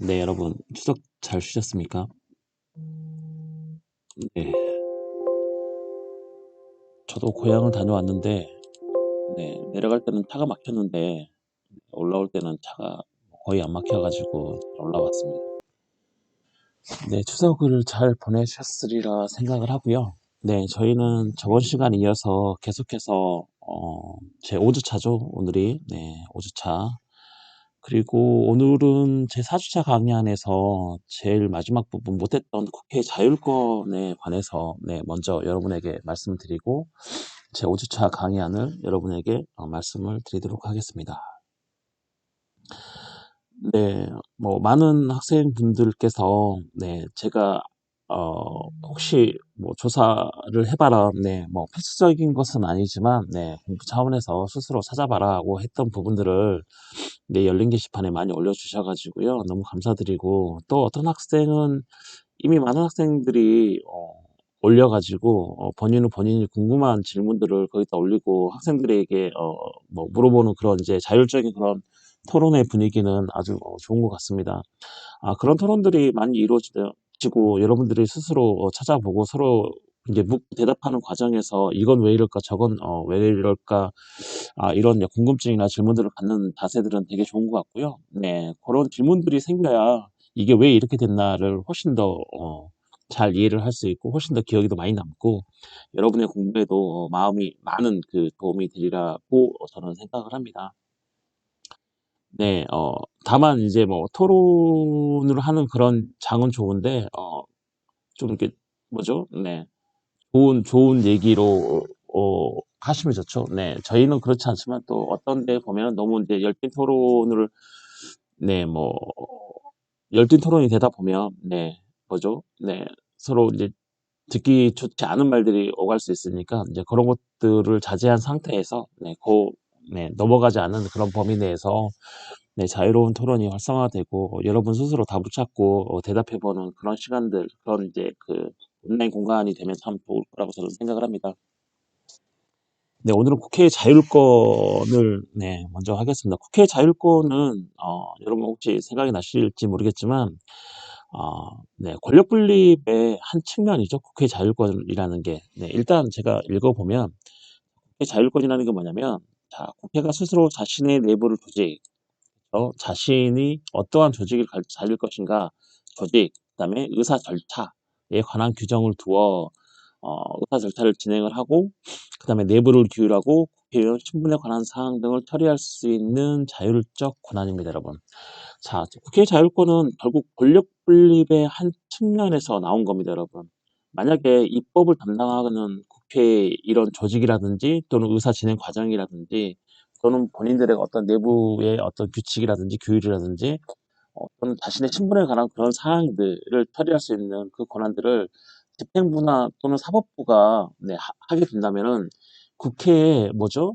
네, 여러분, 추석 잘 쉬셨습니까? 네, 저도 고향을 다녀왔는데, 네, 내려갈 때는 차가 막혔는데, 올라올 때는 차가 거의 안 막혀가지고 잘 올라왔습니다. 네, 추석을 잘 보내셨으리라 생각을 하고요. 네, 저희는 저번 시간에 이어서 계속해서, 제 5주차죠, 오늘이. 네, 5주차. 그리고 오늘은 제 4주차 강의 안에서 제일 마지막 부분 못했던 국회 자율권에 관해서 네, 먼저 여러분에게 말씀드리고 제 5주차 강의안을 여러분에게 말씀을 드리도록 하겠습니다. 네, 뭐 많은 학생분들께서 네, 제가 혹시 뭐 조사를 해봐라, 네, 뭐 필수적인 것은 아니지만 네, 공부 차원에서 스스로 찾아봐라고 했던 부분들을 네, 열린 게시판에 많이 올려주셔가지고요, 너무 감사드리고 또 어떤 학생은 이미 많은 학생들이 올려가지고 본인은 본인이 궁금한 질문들을 거기다 올리고 학생들에게 뭐 물어보는 그런 이제 자율적인 그런 토론의 분위기는 아주 좋은 것 같습니다. 그런 토론들이 많이 이루어지고 여러분들이 스스로 찾아보고 서로 이제 묻고 대답하는 과정에서 이건 왜 이럴까 저건 왜 이럴까 이런 이제 궁금증이나 질문들을 갖는 자세들은 되게 좋은 것 같고요. 네, 그런 질문들이 생겨야 이게 왜 이렇게 됐나를 훨씬 더 잘 이해를 할 수 있고 훨씬 더 기억이 더 많이 남고 여러분의 공부에도 마음이 많은 그 도움이 되리라고 저는 생각을 합니다. 네, 다만 이제 뭐 토론을 하는 그런 장은 좋은데 좀 이렇게 뭐죠? 네, 좋은 얘기로 하시면 좋죠. 네, 저희는 그렇지 않지만 또 어떤 데 보면 너무 이제 열띤 토론을 네, 뭐 열띤 토론이 되다 보면 네, 뭐죠? 네, 서로 이제 듣기 좋지 않은 말들이 오갈 수 있으니까 이제 그런 것들을 자제한 상태에서 네, 넘어가지 않는 그런 범위 내에서 네, 자유로운 토론이 활성화되고 여러분 스스로 답을 찾고 대답해보는 그런 시간들, 그런 이제 그 온라인 공간이 되면 참 좋을 거라고 저는 생각을 합니다. 네, 오늘은 국회 자율권을 네, 먼저 하겠습니다. 국회 자율권은 여러분 혹시 생각이 나실지 모르겠지만 네, 권력 분립의 한 측면이죠. 국회 자율권이라는 게. 네, 일단 제가 읽어보면 국회 자율권이라는 게 뭐냐면 자, 국회가 스스로 자신의 내부를 조직, 자신이 어떠한 조직을 살릴 것인가, 조직, 그다음에 의사 절차에 관한 규정을 두어 의사 절차를 진행을 하고, 그다음에 내부를 규율하고 국회의원 신분에 관한 사항 등을 처리할 수 있는 자율적 권한입니다, 여러분. 자, 국회 자율권은 결국 권력 분립의 한 측면에서 나온 겁니다, 여러분. 만약에 입법을 담당하는 국회 이런 조직이라든지 또는 의사 진행 과정이라든지 또는 본인들의 어떤 내부의 어떤 규칙이라든지 규율이라든지 또는 자신의 신분에 관한 그런 사항들을 처리할 수 있는 그 권한들을 집행부나 또는 사법부가 네, 하게 된다면은 국회에 뭐죠?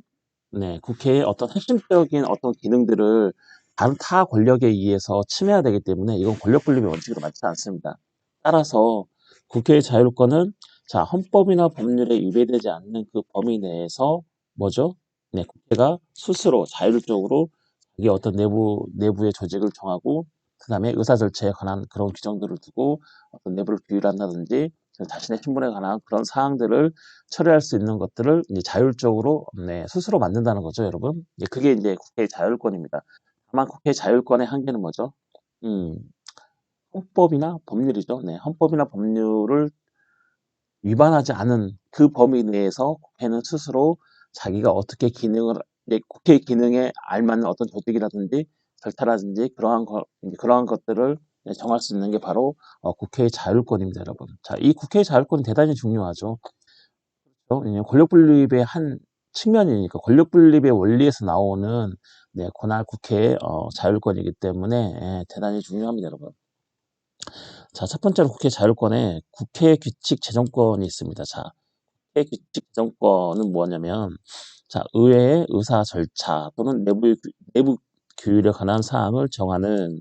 네, 국회의 어떤 핵심적인 어떤 기능들을 다른 타 권력에 의해서 침해가 되기 때문에 이건 권력 분립의 원칙으로 맞지 않습니다. 따라서 국회의 자율권은 자, 헌법이나 법률에 위배되지 않는 그 범위 내에서 뭐죠? 네, 국회가 스스로 자율적으로 자기 어떤 내부의 조직을 정하고 그다음에 의사 절차에 관한 그런 규정들을 두고 어떤 내부를 규율한다든지 자신의 신분에 관한 그런 사항들을 처리할 수 있는 것들을 이제 자율적으로 네, 스스로 만든다는 거죠, 여러분. 그게 이제 국회의 자율권입니다. 다만 국회의 자율권의 한계는 뭐죠? 음, 헌법이나 법률이죠. 네, 헌법이나 법률을 위반하지 않은 그 범위 내에서 국회는 스스로 자기가 어떻게 국회 기능에 알맞는 어떤 조직이라든지 절차라든지 그러한 것들을 정할 수 있는 게 바로 국회의 자율권입니다, 여러분. 자, 이 국회의 자율권이 대단히 중요하죠. 왜냐면 권력 분립의 한 측면이니까 권력 분립의 원리에서 나오는 네, 권한 국회의 자율권이기 때문에 대단히 중요합니다, 여러분. 자, 첫 번째로 국회 자율권에 국회 규칙 제정권이 있습니다. 자, 국회 규칙 제정권은 뭐냐면 자, 의회의 의사 절차 또는 내부 규율에 관한 사항을 정하는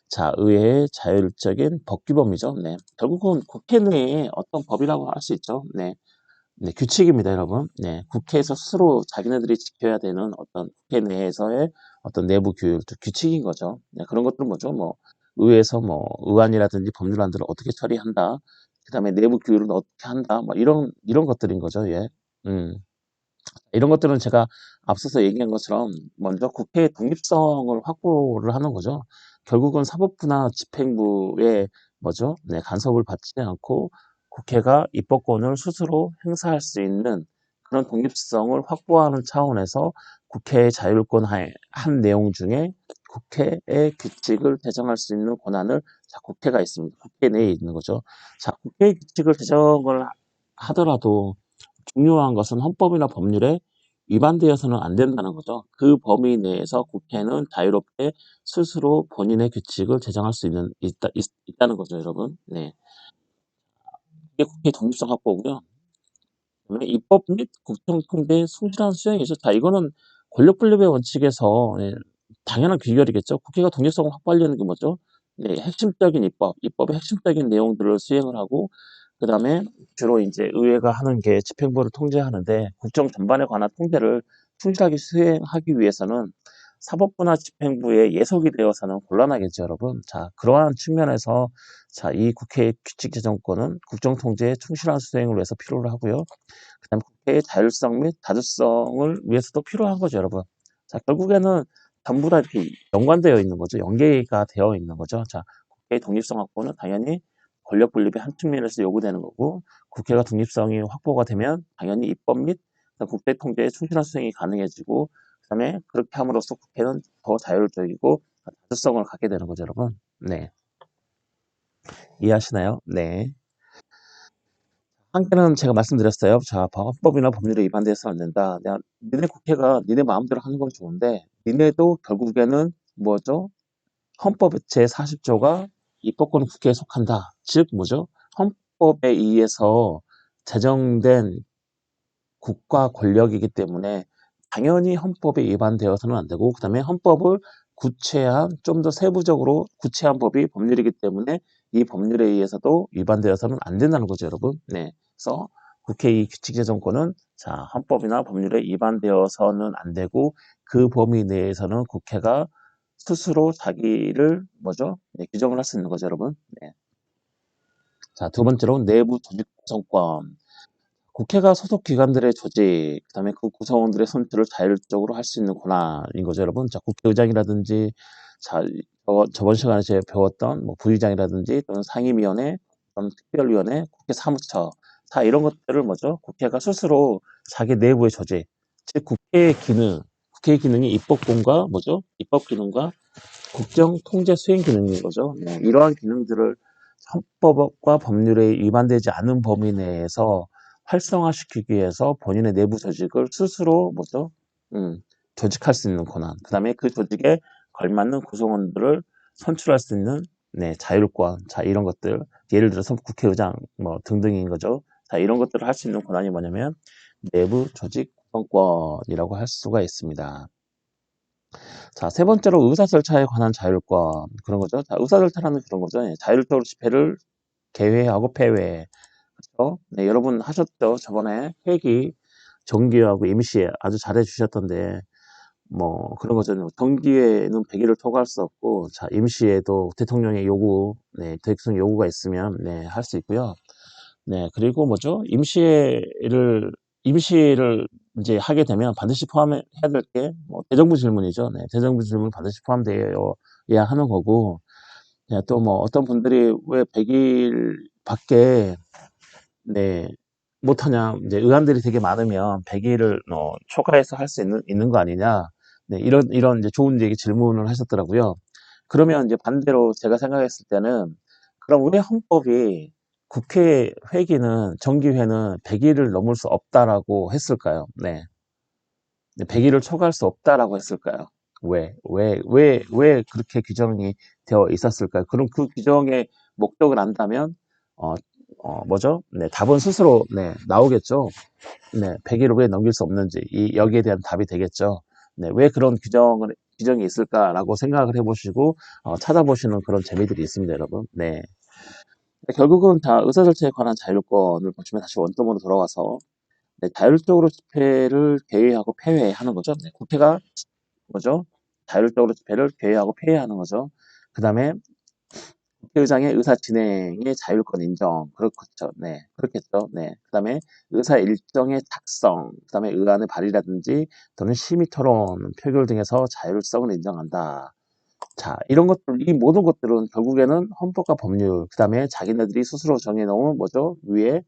자, 의회의 자율적인 법규범이죠. 네. 결국은 국회 내에 어떤 법이라고 할 수 있죠. 네. 네, 규칙입니다, 여러분. 네, 국회에서 스스로 자기네들이 지켜야 되는 어떤 국회 내에서의 어떤 내부 규율, 규칙인 거죠. 네, 그런 것들은 뭐죠? 뭐, 의회에서 뭐 의안이라든지 법률안들을 어떻게 처리한다. 그다음에 내부 규율은 어떻게 한다. 뭐 이런 것들인 거죠. 예. 음. 이런 것들은 제가 앞서서 얘기한 것처럼 먼저 국회의 독립성을 확보를 하는 거죠. 결국은 사법부나 집행부의 뭐죠? 네, 간섭을 받지 않고 국회가 입법권을 스스로 행사할 수 있는 그런 독립성을 확보하는 차원에서 국회의 자율권 한 내용 중에 국회의 규칙을 제정할 수 있는 권한을 국회가 있습니다. 국회 내에 있는 거죠. 자, 국회의 규칙을 제정을 하더라도 중요한 것은 헌법이나 법률에 위반되어서는 안 된다는 거죠. 그 범위 내에서 국회는 자유롭게 스스로 본인의 규칙을 제정할 수 있다는 거죠, 여러분. 네. 이게 국회 독립성 확보고요. 그다음에 입법 및 국정통제의 성실한 수행이죠. 자, 이거는 권력분립의 원칙에서 당연한 귀결이겠죠. 국회가 독립성을 확보하려는 게 뭐죠? 네, 핵심적인 입법의 핵심적인 내용들을 수행을 하고, 그 다음에 주로 이제 의회가 하는 게 집행부를 통제하는데, 국정 전반에 관한 통제를 충실하게 수행하기 위해서는 사법부나 집행부에 예속이 되어서는 곤란하겠죠, 여러분. 자, 그러한 측면에서 자, 이 국회의 규칙 제정권은 국정 통제의 충실한 수행을 위해서 필요로 하고요. 그다음 국회의 자율성 및 다수성을 위해서도 필요한 거죠, 여러분. 자, 결국에는 전부 다 이렇게 연관되어 있는 거죠. 연계가 되어 있는 거죠. 자, 국회의 독립성 확보는 당연히 권력 분립의 한 측면에서 요구되는 거고, 국회가 독립성이 확보가 되면 당연히 입법 및 국회 통제의 충실한 수행이 가능해지고, 그다음에 그렇게 함으로써 국회는 더 자율적이고 다수성을 갖게 되는 거죠, 여러분. 네, 이해하시나요? 네. 한계는 제가 말씀드렸어요. 자, 헌법이나 법률에 위반돼서는 안 된다. 니네 국회가 니네 마음대로 하는 건 좋은데, 니네도 결국에는 뭐죠? 헌법 제40조가 입법권은 국회에 속한다. 즉, 뭐죠? 헌법에 의해서 제정된 국가 권력이기 때문에 당연히 헌법에 위반되어서는 안 되고, 그 다음에 헌법을 좀 더 세부적으로 구체한 법이 법률이기 때문에 이 법률에 의해서도 위반되어서는 안 된다는 거죠, 여러분. 네. 그래서 국회의 규칙 제정권은 자, 헌법이나 법률에 위반되어서는 안 되고 그 범위 내에서는 국회가 스스로 자기를 뭐죠? 네, 규정을 할 수 있는 거죠, 여러분. 네. 자, 두 번째로 내부 조직 구성권. 국회가 소속 기관들의 조직, 그다음에 그 구성원들의 선출을 자율적으로 할 수 있는 권한인 거죠, 여러분. 자, 국회의장이라든지, 자, 저번 시간에 제가 배웠던 뭐 부의장이라든지 또는 상임위원회, 또는 특별위원회, 국회 사무처, 다 이런 것들을 뭐죠? 국회가 스스로 자기 내부의 조직, 즉 국회의 기능이 입법권과 뭐죠? 입법 기능과 국정 통제 수행 기능인 거죠. 네, 이러한 기능들을 헌법과 법률에 위반되지 않은 범위 내에서 활성화시키기 위해서 본인의 내부 조직을 스스로 뭐죠? 조직할 수 있는 권한. 그다음에 그 조직에 걸맞는 구성원들을 선출할 수 있는 네, 자율권. 자, 이런 것들. 예를 들어서 국회의장 뭐 등등인 거죠. 자, 이런 것들을 할 수 있는 권한이 뭐냐면 내부 조직 구성권이라고 할 수가 있습니다. 자, 세 번째로 의사절차에 관한 자율권. 그런 거죠. 자, 의사절차라는 그런 거죠. 예, 자율적으로 집회를 개회하고 폐회. 그렇죠? 네, 여러분 하셨죠? 저번에 회기, 정기회하고 임시회 아주 잘해 주셨던데, 뭐, 그런 거죠. 정기회는 100일을 초과할 수 없고, 자, 임시회도 대통령의 요구, 네, 대통령 요구가 있으면, 네, 할 수 있고요. 네, 그리고 뭐죠? 임시를 이제 하게 되면 반드시 포함해야 될 게, 뭐, 대정부 질문이죠. 네, 대정부 질문 반드시 포함되어야 하는 거고, 네, 또 뭐, 어떤 분들이 왜 100일 밖에, 네, 못하냐, 이제 의안들이 되게 많으면 100일을 초과해서 할 수 있는 거 아니냐, 네, 이런 이제 좋은 얘기 질문을 하셨더라고요. 그러면 이제 반대로 제가 생각했을 때는, 그럼 우리 헌법이 국회 회기는, 정기회는 100일을 넘을 수 없다라고 했을까요? 네. 100일을 초과할 수 없다라고 했을까요? 왜 그렇게 규정이 되어 있었을까요? 그럼 그 규정의 목적을 안다면, 어, 뭐죠? 네, 답은 스스로, 네, 나오겠죠? 네, 100일을 왜 넘길 수 없는지, 여기에 대한 답이 되겠죠? 네, 왜 그런 규정이 있을까라고 생각을 해보시고, 찾아보시는 그런 재미들이 있습니다, 여러분. 네. 결국은 다 의사절차에 관한 자율권을 보시면 다시 원점으로 돌아와서, 네, 자율적으로 집회를 개회하고 폐회하는 거죠. 네, 국회가 뭐죠? 자율적으로 집회를 개회하고 폐회하는 거죠. 그 다음에 국회의장의 의사 진행의 자율권 인정. 그렇겠죠. 네. 그렇겠죠. 네. 그다음에 의사 일정의 작성, 그다음에 의안의 발의라든지 또는 심의 토론, 표결 등에서 자율성을 인정한다. 자, 이런 것들, 이 모든 것들은 결국에는 헌법과 법률, 그다음에 자기네들이 스스로 정해놓은 뭐죠? 위에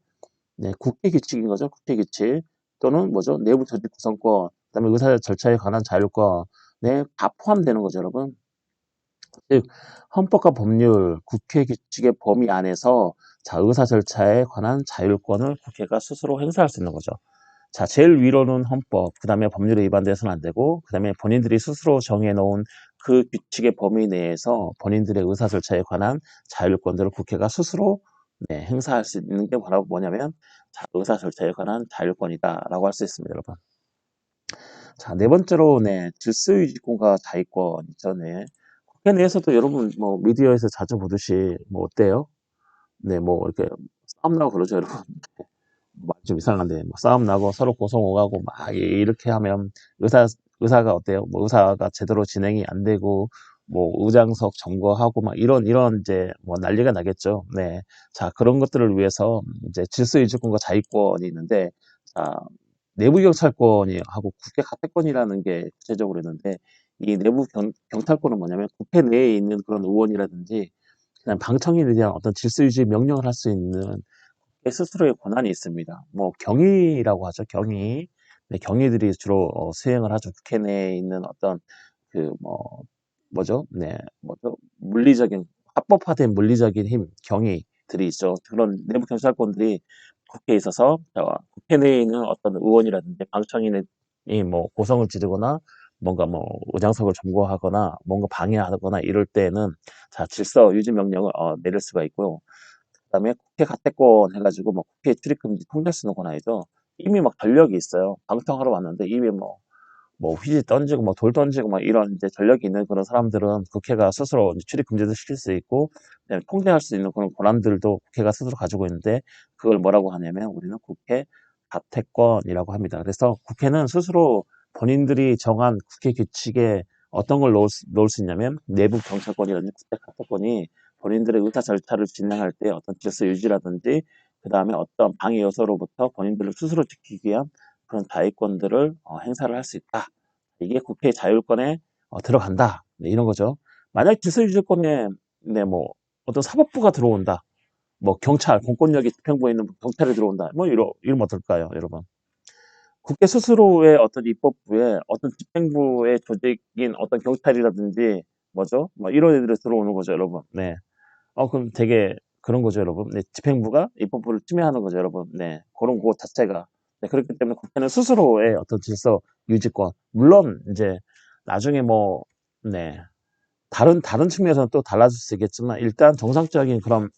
네, 국회 규칙인 거죠. 국회 규칙 또는 뭐죠? 내부 조직 구성권, 그다음에 의사 절차에 관한 자율권에 다 포함되는 거죠, 여러분. 즉 헌법과 법률, 국회 규칙의 범위 안에서 자, 의사 절차에 관한 자율권을 국회가 스스로 행사할 수 있는 거죠. 자, 제일 위로는 헌법, 그 다음에 법률에 위반돼서는 안 되고, 그 다음에 본인들이 스스로 정해놓은 그 규칙의 범위 내에서 본인들의 의사 절차에 관한 자율권들을 국회가 스스로 네, 행사할 수 있는 게 바로 뭐냐면 자, 의사 절차에 관한 자율권이다라고 할 수 있습니다, 여러분. 자, 네 번째로 네, 질서유지권과 자위권 있죠. 네. 국회 내에서도 여러분 뭐 미디어에서 자주 보듯이 뭐 어때요? 네, 뭐 이렇게 싸움 나고 그러죠, 여러분. 말 좀 이상한데 뭐 싸움 나고 서로 고소 오가고 막 이렇게 하면 의사 의사가 어때요? 뭐 의사가 제대로 진행이 안 되고 뭐 의장석 점거하고 막 이런 이제 뭐 난리가 나겠죠. 네. 자, 그런 것들을 위해서 이제 질서유지권과 자위권이 있는데 자, 내부 경찰권이 하고 국회 가택권이라는 게 구체적으로 있는데 이 내부 경찰권은 뭐냐면 국회 내에 있는 그런 의원이라든지 그냥 방청인에 대한 어떤 질서유지 명령을 할 수 있는 스스로의 권한이 있습니다. 뭐 경위라고 하죠. 경위. 네, 경위들이 주로 수행을 하죠. 국회 내에 있는 어떤 그 뭐죠? 네, 뭐죠? 물리적인 합법화된 물리적인 힘, 경위들이 있죠. 그런 내부 경찰권들이 국회에 있어서 국회 내에 있는 어떤 의원이라든지 방청인이 뭐 고성을 지르거나 뭔가 뭐 의장석을 점거하거나 뭔가 방해하거나 이럴 때는 자 질서 유지 명령을 내릴 수가 있고요. 그다음에 국회 가택권 해가지고 뭐 국회 출입 금지 통제 쓰는 건 아니죠. 이미 막 전력이 있어요. 방청하러 왔는데 이미 뭐 휘지 던지고 뭐 돌 던지고 막 이런 이제 전력이 있는 그런 사람들은 국회가 스스로 출입 금지도 시킬 수 있고 그다음에 통제할 수 있는 그런 권한들도 국회가 스스로 가지고 있는데 그걸 뭐라고 하냐면 우리는 국회 가택권이라고 합니다. 그래서 국회는 스스로 본인들이 정한 국회 규칙에 어떤 걸 넣을 수 있냐면 내부 경찰권이라든지 국회 가택권이 본인들의 의사 절차를 진행할 때 어떤 질서 유지라든지 그 다음에 어떤 방해 요소로부터 본인들을 스스로 지키기 위한 그런 자위권들을 행사를 할 수 있다. 이게 국회 자율권에 들어간다. 네, 이런 거죠. 만약 질서유지권에 네, 뭐 어떤 사법부가 들어온다. 뭐 경찰, 공권력이 집행부에 있는 경찰이 들어온다. 뭐 이러면 어떨까요, 여러분? 국회 스스로의 어떤 입법부에 어떤 집행부의 조직인 어떤 경찰이라든지 뭐죠? 뭐 이런 애들이 들어오는 거죠, 여러분. 네. 그럼 되게 그런 거죠, 여러분. 네, 집행부가 입법부를 침해하는 거죠, 여러분. 네, 그런 거 자체가. 네, 그렇기 때문에 국회는 스스로의 어떤 질서 유지권. 물론, 이제, 나중에 뭐, 네, 다른 측면에서는 또 달라질 수 있겠지만, 일단 정상적인 그런,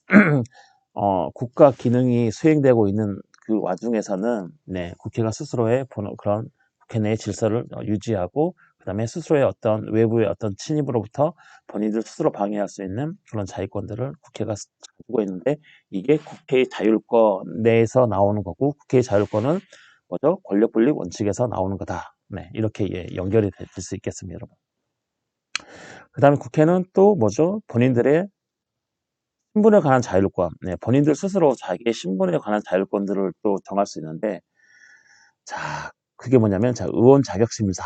국가 기능이 수행되고 있는 그 와중에서는, 네, 국회가 스스로의 그런 국회 내의 질서를 유지하고, 그 다음에 스스로의 어떤 외부의 어떤 침입으로부터 본인들 스스로 방해할 수 있는 그런 자유권들을 국회가 가지고 있는데, 이게 국회의 자율권 내에서 나오는 거고, 국회의 자율권은 뭐죠? 권력 분립 원칙에서 나오는 거다. 네, 이렇게 연결이 될 수 있겠습니다, 여러분. 그 다음에 국회는 또 뭐죠? 본인들의 신분에 관한 자율권, 네, 본인들 스스로 자기의 신분에 관한 자율권들을 또 정할 수 있는데, 자, 그게 뭐냐면, 자, 의원 자격심사,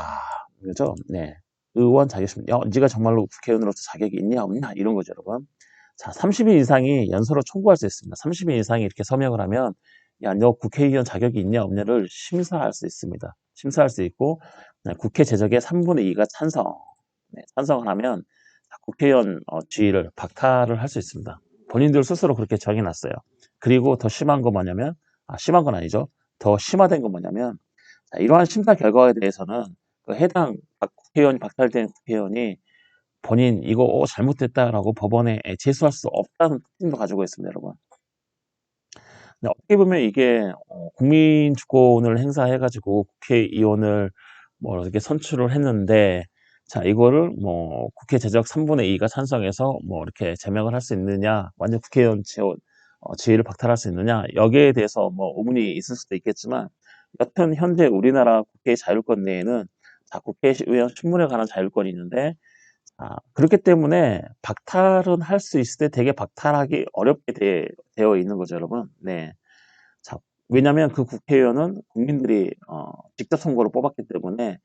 그죠? 네, 의원 자격심사, 네가 정말로 국회의원으로서 자격이 있냐, 없냐, 이런 거죠, 여러분. 자, 30인 이상이 연서로 청구할 수 있습니다. 30인 이상이 이렇게 서명을 하면, 야, 너 국회의원 자격이 있냐, 없냐를 심사할 수 있습니다. 심사할 수 있고, 네, 국회 제적의 3분의 2가 찬성, 네, 찬성을 하면, 국회의원 지위를 박탈을 할 수 있습니다. 본인들 스스로 그렇게 정해놨어요. 그리고 더 심한 건 뭐냐면, 심한 건 아니죠. 더 심화된 건 뭐냐면, 자, 이러한 심사 결과에 대해서는 그 해당 국회의원이 박탈된 국회의원이 본인 이거 잘못됐다라고 법원에 제소할 수 없다는 특징도 가지고 있습니다, 여러분. 근데 어떻게 보면 이게 국민 주권을 행사해가지고 국회의원을 뭐 이렇게 선출을 했는데 자 이거를 뭐 국회 제적 3분의 2가 찬성해서 뭐 이렇게 제명을 할 수 있느냐 완전 국회의원 지위를 박탈할 수 있느냐 여기에 대해서 뭐 의문이 있을 수도 있겠지만 여튼 현재 우리나라 국회 자율권 내에는 자 국회의원 신분에 관한 자율권이 있는데 그렇기 때문에 박탈은 할 수 있을 때 되게 박탈하기 어렵게 되어 있는 거죠, 여러분. 네. 자, 왜냐면 그 국회의원은 국민들이 직접 선거로 뽑았기 때문에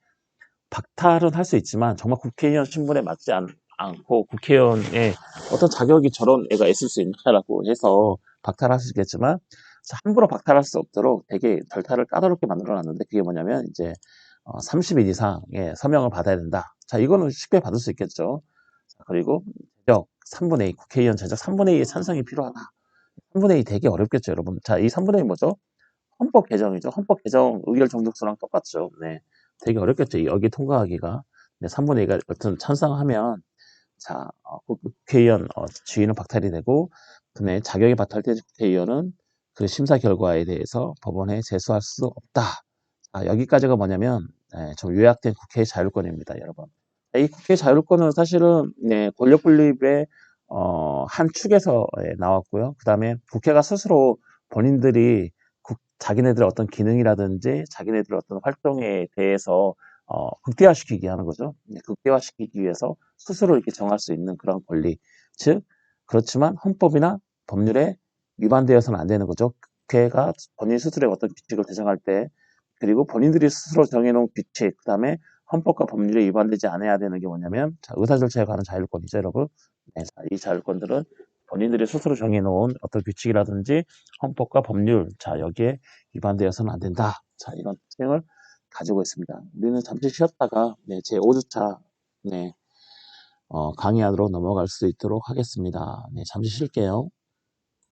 박탈은 할 수 있지만 정말 국회의원 신분에 맞지 않고 국회의원의 어떤 자격이 저런 애가 있을 수 있냐라고 해서 박탈할 수 있겠지만 자, 함부로 박탈할 수 없도록 되게 절차를 까다롭게 만들어 놨는데 그게 뭐냐면 이제 30일 이상의 서명을 받아야 된다. 자, 이거는 쉽게 받을 수 있겠죠. 자, 그리고 제적 3분의 2, 국회의원 제적 3분의 2의 찬성이 필요하다. 3분의 2 되게 어렵겠죠, 여러분. 자, 이 3분의 2 뭐죠? 헌법 개정이죠. 헌법 개정 의결 정족수랑 똑같죠. 네. 되게 어렵겠죠. 여기 통과하기가. 네, 3분의 2가 여튼 찬성하면 자, 국회의원 지위는 박탈이 되고 근데 자격이 박탈된 국회의원은 그 심사 결과에 대해서 법원에 제소할 수 없다. 여기까지가 뭐냐면 좀 요약된 국회의 자율권입니다, 여러분. 이 국회 자율권은 사실은 네, 권력 분립의 한 축에서 나왔고요. 그 다음에 국회가 스스로 본인들이 자기네들의 어떤 기능이라든지 자기네들의 어떤 활동에 대해서 극대화시키게 하는 거죠. 네, 극대화시키기 위해서 스스로 이렇게 정할 수 있는 그런 권리. 즉, 그렇지만 헌법이나 법률에 위반되어서는 안 되는 거죠. 국회가 본인 스스로의 어떤 규칙을 제정할 때, 그리고 본인들이 스스로 정해놓은 규칙, 그 다음에 헌법과 법률에 위반되지 않아야 되는 게 뭐냐면, 자, 의사절차에 관한 자율권이죠, 여러분. 네, 이 자율권들은 본인들이 스스로 정해놓은 어떤 규칙이라든지 헌법과 법률, 자, 여기에 위반되어서는 안 된다. 자, 이런 특징을 가지고 있습니다. 우리는 잠시 쉬었다가 네, 제 5주차 네, 강의 안으로 넘어갈 수 있도록 하겠습니다. 네, 잠시 쉴게요.